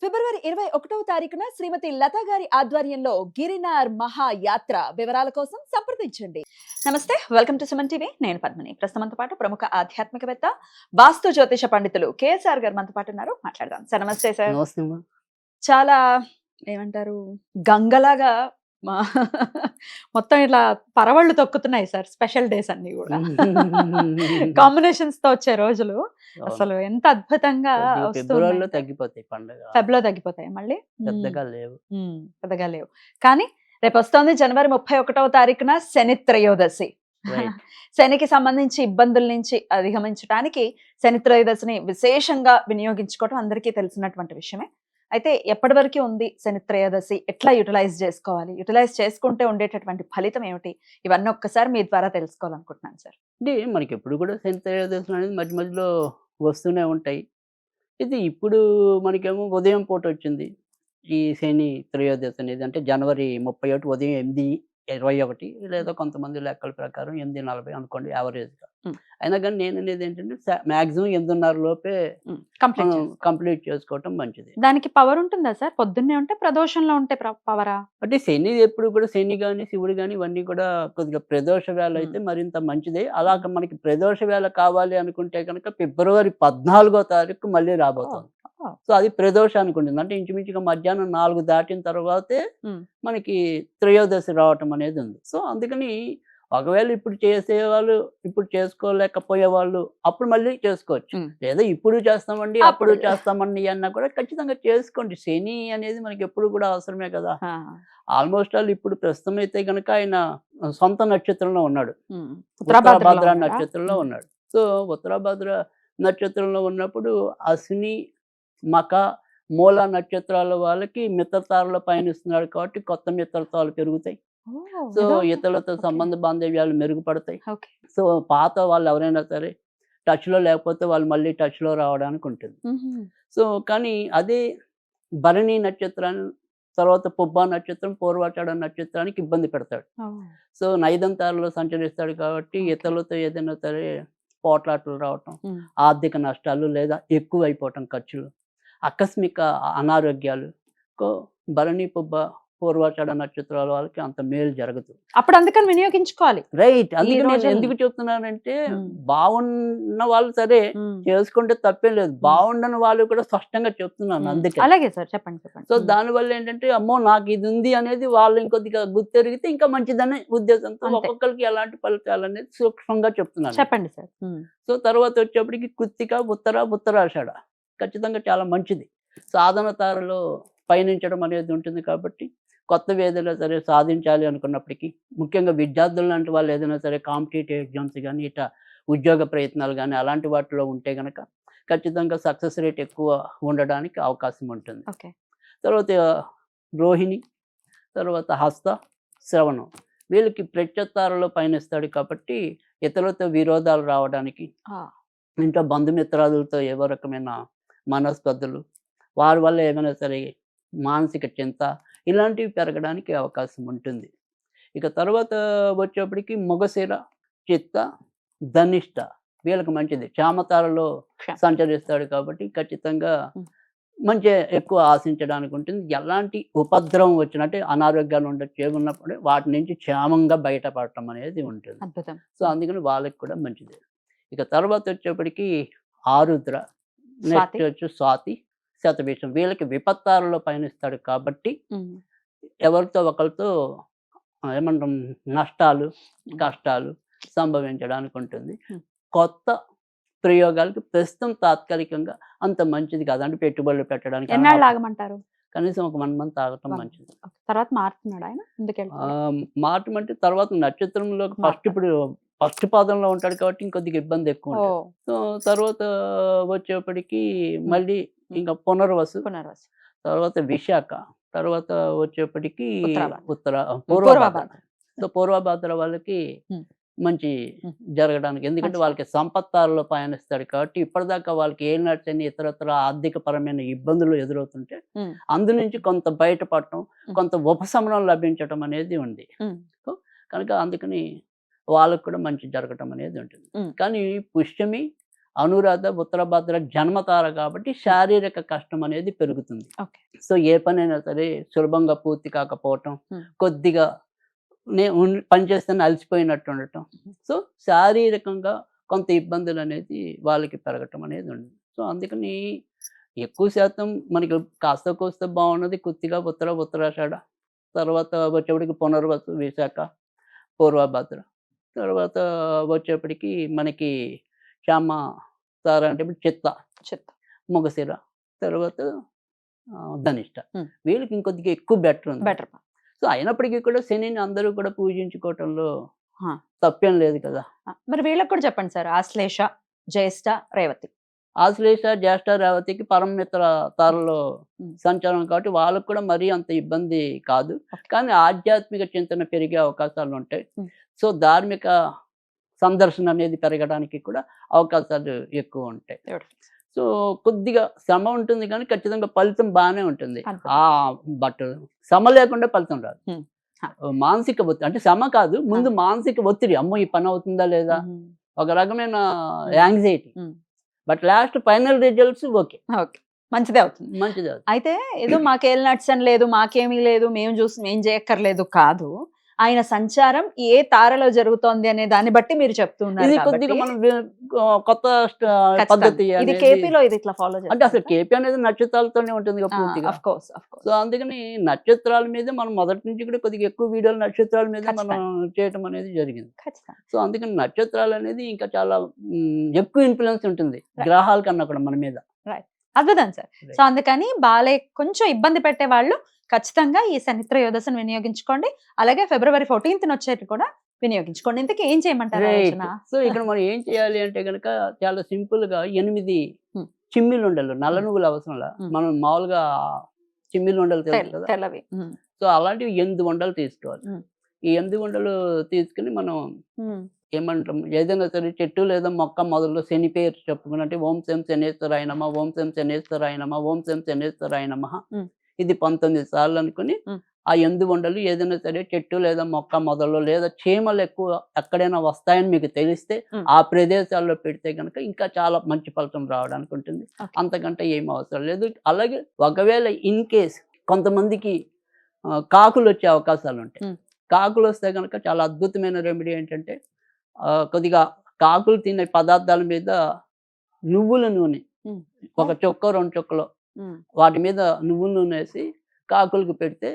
ఫిబ్రవరి 21వ తారీఖున శ్రీమతి లతా గారి ఆధ్వర్యంలో గిరినార్ మహాయాత్ర వివరాల కోసం సంప్రదించండి. నమస్తే, వెల్కమ్ టు సుమన్ టీవీ. నేను పద్మిని. ప్రస్తుతంతో పాటు ప్రముఖ ఆధ్యాత్మికవేత్త, వాస్తు జ్యోతిష పండితులు కేఎస్ఆర్ గారు మనతో పాటు ఉన్నారు. మాట్లాడదాం సార్. నమస్తే సార్. నమస్తే. చాలా ఏమంటారు, గంగలాగా మొత్తం ఇట్లా పరవళ్ళు తొక్కుతున్నాయి సార్. స్పెషల్ డేస్ అన్ని కూడా కాంబినేషన్స్ తో వచ్చే రోజులు అసలు ఎంత అద్భుతంగా ఫిబ్రవరిలో తగ్గిపోతాయి పండుగ. ఫెబ్రవరిలో తగ్గిపోతాయి, మళ్ళీ పెద్దగా లేవు. కానీ రేపు వస్తోంది జనవరి 31వ తారీఖున శని త్రయోదశి. శనికి సంబంధించి ఇబ్బందుల నుంచి అధిగమించడానికి శని త్రయోదశిని విశేషంగా వినియోగించుకోవడం అందరికీ తెలిసినటువంటి విషయమే. అయితే ఎప్పటి వరకు ఉంది శని త్రయోదశి, ఎట్లా యూటిలైజ్ చేసుకోవాలి, యూటిలైజ్ చేసుకుంటే ఉండేటటువంటి ఫలితం ఏమిటి, ఇవన్నీ ఒక్కసారి మీ ద్వారా తెలుసుకోవాలనుకుంటున్నాను సార్. అంటే మనకి ఎప్పుడు కూడా శని త్రయోదశి అనేది మధ్య మధ్యలో వస్తూనే ఉంటాయి. ఇది ఇప్పుడు మనకేమో ఉదయం పూట వచ్చింది ఈ శని త్రయోదశి అనేది. అంటే జనవరి 31 ఉదయం 8:21, లేదా కొంతమంది లెక్కల ప్రకారం 8:40 అనుకోండి యావరేజ్గా. అయినా కానీ నేను అనేది ఏంటంటే మ్యాక్సిమం 8:30 లోపే కంప్లీట్ చేసుకోవటం మంచిది. దానికి పవర్ ఉంటుందా సార్? పొద్దున్నే ఉంటే ప్రదోషంలో ఉంటే పవరా? అంటే శని ఎప్పుడు కూడా శని కానీ శివుడు కానీ ఇవన్నీ కూడా కొద్దిగా ప్రదోష వేళ అయితే మరింత మంచిదే. అలాగ మనకి ప్రదోష వేళ కావాలి అనుకుంటే కనుక ఫిబ్రవరి 14వ తారీఖు మళ్ళీ రాబోతుంది. సో అది ప్రదోషానికి ఉంటుంది. అంటే ఇంచుమించుగా మధ్యాహ్నం 4 దాటిన తర్వాతే మనకి త్రయోదశి రావటం అనేది ఉంది. సో అందుకని ఒకవేళ ఇప్పుడు చేసేవాళ్ళు ఇప్పుడు చేసుకోలేకపోయే వాళ్ళు అప్పుడు మళ్ళీ చేసుకోవచ్చు. లేదా ఇప్పుడు చేస్తామండి అప్పుడు చేస్తామండి అన్నా కూడా ఖచ్చితంగా చేసుకోండి. శని అనేది మనకి ఎప్పుడు కూడా అవసరమే కదా. ఆల్మోస్ట్ ఆల్ ఇప్పుడు ప్రస్తుతం అయితే కనుక ఆయన సొంత నక్షత్రంలో ఉన్నాడు, ఉత్తరాభద్ర నక్షత్రంలో ఉన్నాడు. సో ఉత్తరాభద్ర నక్షత్రంలో ఉన్నప్పుడు అశ్విని, మక, మూల నక్షత్రాల వాళ్ళకి మిత్రతారలో పయనిస్తున్నాడు కాబట్టి కొత్త మిత్రతాలు పెరుగుతాయి. సో ఇతరులతో సంబంధ బాంధవ్యాలు మెరుగుపడతాయి. సో పాత వాళ్ళు ఎవరైనా సరే టచ్లో లేకపోతే వాళ్ళు మళ్ళీ టచ్లో రావడానికి ఉంటుంది. సో కానీ అదే భరణి నక్షత్రాన్ని తర్వాత పుబ్బా నక్షత్రం, పూర్వాషాఢ నక్షత్రానికి ఇబ్బంది పెడతాడు. సో నైదంతారలో సంచరిస్తాడు కాబట్టి ఇతరులతో ఏదైనా సరే పోట్లాటలు రావటం, ఆర్థిక నష్టాలు లేదా ఎక్కువ అయిపోవటం ఖర్చులు, ఆకస్మిక అనారోగ్యాలు భరణి, పుబ్బ, పూర్వాషాఢ నక్షత్రాల వాళ్ళకి అంత మేలు జరగదు. అప్పుడు అందుకని వినియోగించుకోవాలి. రైట్. అందుకే నేను ఎందుకు చెప్తున్నానంటే బాగున్న వాళ్ళు సరే చేసుకుంటే తప్పేం లేదు, బాగుండని వాళ్ళు కూడా స్పష్టంగా చెప్తున్నాను. అందుకే అలాగే సార్, చెప్పండి. సో దానివల్ల ఏంటంటే అమ్మో నాకు ఇది ఉంది అనేది వాళ్ళు ఇంకొద్దిగా గుర్తెరిగితే ఇంకా మంచిదనే ఉద్దేశంతో ఒక్కొక్కరికి ఎలాంటి ఫలితాలు అనేది సూక్ష్మంగా చెప్తున్నాను. చెప్పండి సార్. సో తర్వాత వచ్చేప్పటికి కృత్తిక, ఉత్తరాషాఢ ఖచ్చితంగా చాలా మంచిది. సాధన తారలో పయనించడం అనేది ఉంటుంది కాబట్టి కొత్తవి ఏదైనా సరే సాధించాలి అనుకున్నప్పటికీ, ముఖ్యంగా విద్యార్థులు లాంటి వాళ్ళు ఏదైనా సరే కాంపిటేటివ్ ఎగ్జామ్స్ కానీ ఇట్లా ఉద్యోగ ప్రయత్నాలు కానీ అలాంటి వాటిలో ఉంటే కనుక ఖచ్చితంగా సక్సెస్ రేట్ ఎక్కువ ఉండడానికి అవకాశం ఉంటుంది. తర్వాత రోహిణి, తర్వాత హస్త, శ్రవణం వీళ్ళకి ప్రత్యతారలో పయనిస్తాడు కాబట్టి ఇతరులతో విరోధాలు రావడానికి, ఇంట్లో బంధుమిత్రాదులతో ఏవో రకమైన మనస్పర్ధలు, వారి వల్ల ఏమైనా సరే మానసిక చింత ఇలాంటివి పెరగడానికి అవకాశం ఉంటుంది. ఇక తర్వాత వచ్చేప్పటికి మగశిర, చిత్త, ధనిష్ట వీళ్ళకి మంచిది. క్షామతారలో సంచరిస్తాడు కాబట్టి ఖచ్చితంగా మంచి ఎక్కువ ఆశించడానికి ఉంటుంది. ఎలాంటి ఉపద్రవం వచ్చినట్టే అనారోగ్యాలు ఉండొచ్చు, ఏమున్నప్పుడు వాటి నుంచి క్షేమంగా బయటపడటం అనేది ఉంటుంది. సో అందుకని వాళ్ళకి కూడా మంచిది. ఇక తర్వాత వచ్చేప్పటికి ఆరుద్ర, నెక్స్ట్ వచ్చి స్వాతి, శతభిషం వీళ్ళకి విపత్తారలో పయనిస్తాడు కాబట్టి ఎవరితో ఒకరితో ఏమంటాం నష్టాలు, కష్టాలు సంభవించడానికి ఉంటుంది. కొత్త ప్రయోగాలకు ప్రస్తుతం తాత్కాలికంగా అంత మంచిది కాదు. అంటే పెట్టుబడులు పెట్టడానికి ఆగమంటారు, కనీసం ఒక 1 మంత్ ఆగటం మంచిది. తర్వాత మారుతున్నాడు ఆయన, మారటం అంటే తర్వాత నక్షత్రంలో ఫస్ట్ పాదంలో ఉంటాడు కాబట్టి ఇంకొద్దిగా ఇబ్బంది ఎక్కువ ఉంటుంది. సో తర్వాత వచ్చేప్పటికి మళ్ళీ ఇంకా పునర్వసు, తర్వాత విశాఖ, తర్వాత వచ్చేప్పటికి పూర్వభాద్ర. సో పూర్వభాద్ర వాళ్ళకి మంచి జరగడానికి, ఎందుకంటే వాళ్ళకి సంపత్తారలో పయనిస్తాడు కాబట్టి ఇప్పటిదాకా వాళ్ళకి ఏనాటిని ఇతరత్ర ఆర్థిక పరమైన ఇబ్బందులు ఎదురవుతుంటే అందు నుంచి కొంత బయటపడటం, కొంత ఉపశమనం లభించటం అనేది ఉంది. కనుక అందుకని వాళ్ళకు కూడా మంచి జరగటం అనేది ఉంటుంది. కానీ పుష్యమి, అనురాధ ఉత్తరభద్ర జన్మతార కాబట్టి శారీరక కష్టం అనేది పెరుగుతుంది. ఓకే. సో ఏ పనైనా సరే సులభంగా పూర్తి కాకపోవటం, Hmm. కొద్దిగా పని చేస్తేనే అలసిపోయినట్టు ఉండటం, సో శారీరకంగా కొంత ఇబ్బందులు అనేది వాళ్ళకి పెరగటం అనేది ఉంది. సో అందుకని ఎక్కువ శాతం మనకి కాస్త కోస్త బాగున్నది కొద్దిగా ఉత్తరాషాఢ, తర్వాత వచ్చేప్పటికి పునర్వసు, విశాఖ, పూర్వభద్ర, తర్వాత వచ్చేప్పటికి మనకి శ్యామ తార అంటే ఇప్పుడు చిత్త, మొగశిర, తర్వాత ధనిష్ట. వీళ్ళకి ఇంకొద్దిగా ఎక్కువ బెటర్ ఉంది. బెటర్. సో అయినప్పటికీ కూడా శనిని అందరూ కూడా పూజించుకోవటంలో హా. తప్పేం లేదు కదా. మరి వీళ్ళకి కూడా చెప్పండి సార్, ఆశ్లేష, జ్యేష్ఠ, రేవతి. ఆశ్లేష, జ్యేష్ఠ, రేవతికి పరమమిత్ర తారలో సంచారం కాబట్టి వాళ్ళకు కూడా మరీ అంత ఇబ్బంది కాదు. కానీ ఆధ్యాత్మిక చింతన పెరిగే అవకాశాలు ఉంటాయి. సో ధార్మిక సందర్శన అనేది పెరగడానికి కూడా అవకాశాలు ఎక్కువ ఉంటాయి. సో కొద్దిగా శ్రమ ఉంటుంది కానీ ఖచ్చితంగా ఫలితం బాగానే ఉంటుంది. బట్ శ్రమ లేకుండా ఫలితం రాదు. మానసిక ఒత్తిడి అంటే శ్రమ కాదు, ముందు మానసిక ఒత్తిడి, అమ్మో ఈ పని అవుతుందా లేదా, ఒక రకమైన anxiety. But last final results okay, మంచిదే అవుతుంది. అయితే ఏదో మాకేం నచ్చని లేదు, మాకేమీ లేదు, మేము చేయక్కర్లేదు కాదు, ఆయన సంచారం ఏ తారలో జరుగుతోంది అనే దాన్ని బట్టి మీరు చెప్తున్నారు. ఇది కొద్దిగా మనం కొత్త పద్ధతి. ఇది కేపీలో ఇది ఇట్లా ఫాలో అంటే అసలు కేపీ అనేది నక్షత్రాలతోనే ఉంటుంది పూర్తిగా. సో అందుకని నక్షత్రాల మీద మనం మొదటి నుంచి కూడా కొద్దిగా ఎక్కువ వీడియోలు నక్షత్రాల మీద మనం చేయటం అనేది జరిగింది. సో అందుకని నక్షత్రాలు అనేది ఇంకా చాలా ఎక్కువ ఇన్ఫ్లుయెన్స్ ఉంటుంది గ్రహాల కన్నా కూడా మన మీద. అద్భుతం సార్. సో అందుకని కొంచెం ఇబ్బంది పెట్టే వాళ్ళు ఖచ్చితంగా ఈ శనిత్రయోదశిని వినియోగించుకోండి. అలాగే February 14th వచ్చేది కూడా వినియోగించుకోండి. ఇంతకీ ఏం చేయమంటారు? సో ఇక్కడ మనం ఏం చేయాలి అంటే కనుక చాలా సింపుల్ గా 8 చిమ్మిలు ఉండలు, నల్ల నువ్వులు అవసరంలా, మనం మామూలుగా చిమ్మిలు ఉండలు తెల్లవి. సో అలాంటివి 8 ఉండలు తీసుకోవాలి. ఈ 8 ఉండలు తీసుకుని మనం ఏమంటాం, ఏదైనా సరే చెట్టు లేదా మొక్క మొదల్లో శని పేరు చెప్పుకుని, అంటే ఓం శం శనేశ్వరాయ నమః, ఓం శం శనేశ్వరాయ నమః, ఓం శం శనేశ్వరాయ నమః, ఇది 19 సార్లు అనుకుని ఆ 8 ఉండలు ఏదైనా సరే చెట్టు లేదా మొక్క మొదల్లో లేదా చీమలు ఎక్కువ ఎక్కడైనా వస్తాయని మీకు తెలిస్తే ఆ ప్రదేశాల్లో పెడితే కనుక ఇంకా చాలా మంచి ఫలితం రావడానికి ఉంటుంది. అంతకంటే ఏం అవసరం లేదు. అలాగే ఒకవేళ ఇన్ కేస్ కొంతమందికి కాకులు వచ్చే అవకాశాలు ఉంటాయి. కాకులు వస్తే కనుక చాలా అద్భుతమైన రెమెడీ ఏంటంటే, కొద్దిగా కాకులు తినే పదార్థాల మీద నువ్వుల నూనె, ఒక చుక్క 2 చుక్కలు వాటి మీద నువ్వుల నూనె వేసి కాకులకు పెడితే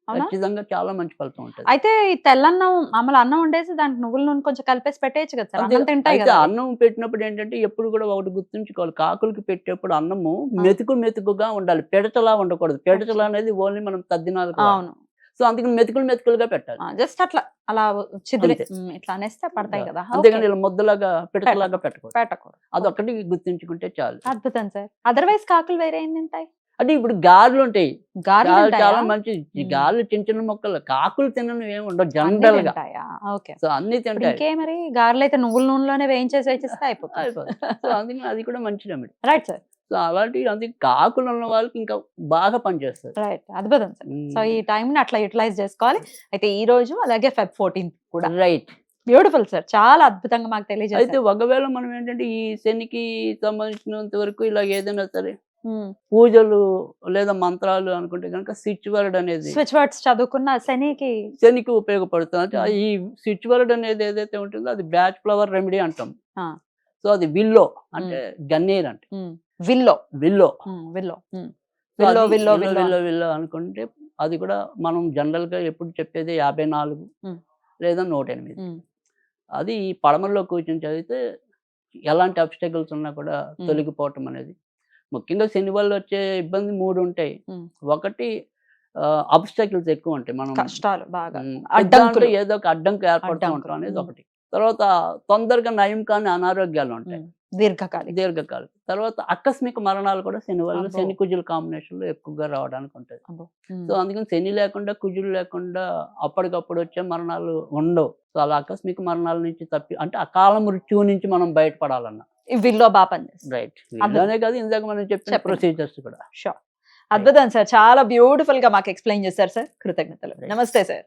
ఖచ్చితంగా చాలా మంచి ఫలితం ఉంటుంది. అయితే ఈ తెల్లన్నం మామూలు అన్నం వండేసి దానికి నువ్వుల నూనె కొంచెం కలిపేసి పెట్టేయచ్చు కదా సార్, అన్నం తింటాయి కదా. అన్నం పెట్టినప్పుడు ఏంటంటే ఎప్పుడు కూడా ఒకటి గుర్తుంచుకోవాలి, కాకులకి పెట్టేప్పుడు అన్నము మెతుకుగా ఉండాలి, పెడచలా ఉండకూడదు. పెడచలా అనేది ఓన్లీ మనం తద్దినాలు. అవును. సో అందుకని మెతుకులుగా పెట్టాలి. జస్ట్ అలా ఇట్లా అనేస్తే పడతాయి కదా, అంతేగాని ఇలా ముద్దలాగా పెడతలాగా పెట్టకూడదు. అదొక్కటి గుర్తుంచుకుంటే చాలు. అద్భుతం సార్. అదర్వైజ్ కాకులు వేరే ఏం తింటాయి అంటే ఇప్పుడు గారెలు ఉంటాయి, గారెలు చాలా మంచిది. గారెలు చిన్న మొక్కలు, కాకులు తినను ఏమి ఉండవు జనరల్ గా. సో అన్ని తింటాయి. మరి గారెలు అయితే నువ్వుల నూనెలోనే వేయించేస్తే అయిపోతుంది. సో అందుకని అది కూడా మంచి రెమెడీ. Right sir. సో అలాంటి అందుకే కాకులు ఉన్న వాళ్ళకి ఇంకా బాగా పనిచేస్తారు. రైట్, అద్భుతం సార్. సో ఈ టైం ని అట్లా యూటిలైజ్ చేసుకోవాలి. అయితే ఈ రోజు అలాగే Feb 14th కూడా. రైట్, బ్యూటిఫుల్ సార్, చాలా అద్భుతంగా మాకు తెలియజేస్తారు. అయితే ఒకవేళ మనం ఏంటంటే ఈ శనికి సంబంధించినంత వరకు ఇలా ఏదైనా సరే పూజలు లేదా మంత్రాలు అనుకుంటే కనుక స్విచ్ వర్డ్ అనేది, స్విచ్ వర్డ్స్ చదువుకున్న శనికి ఉపయోగపడుతుంది. అంటే ఈ స్విచ్ వర్డ్ అనేది ఏదైతే ఉంటుందో అది బ్యాచ్ ఫ్లవర్ రెమెడీ అంటాం. సో అది విల్లో అంటే గన్నేర్ అంటే విల్లో అనుకుంటే అది కూడా మనం జనరల్ గా ఎప్పుడు చెప్పేది 54 లేదా 108. అది పడమల్లో కూర్చొని చదివితే ఎలాంటి అబ్స్టకల్స్ ఉన్నా కూడా తొలగిపోవటం అనేది. ముఖ్యంగా శని వల్ల వచ్చే ఇబ్బంది 3 ఉంటాయి. ఒకటి అబ్స్టకల్స్ ఎక్కువ ఉంటాయి, మనం కష్టాలు బాగా ఏదో ఒక అడ్డంకి ఏర్పడుతూ ఉంటాం అనేది ఒకటి. తర్వాత తొందరగా నయం కాని అనారోగ్యాలు ఉంటాయి దీర్ఘకాలిక. తర్వాత ఆకస్మిక మరణాలు కూడా శని వల్ల, శని కుజుల కాంబినేషన్ లో ఎక్కువగా రావడానికి ఉంటుంది. సో అందుకని శని లేకుండా కుజులు లేకుండా అప్పటికప్పుడు వచ్చే మరణాలు ఉండవు. సో అలా ఆకస్మిక మరణాల నుంచి అంటే అకాల మృత్యువు నుంచి మనం బయటపడాలన్నా వీళ్ళో బాగా పనిచేస్తుంది. రైట్, వీళ్ళనే కాదు ఇందాక మనం చెప్పిన ప్రొసీజర్స్ కూడా. అద్భుతం సార్, చాలా బ్యూటిఫుల్ గా మాకు ఎక్స్ప్లెయిన్ చేశారు సార్. కృతజ్ఞతలు. నమస్తే సార్.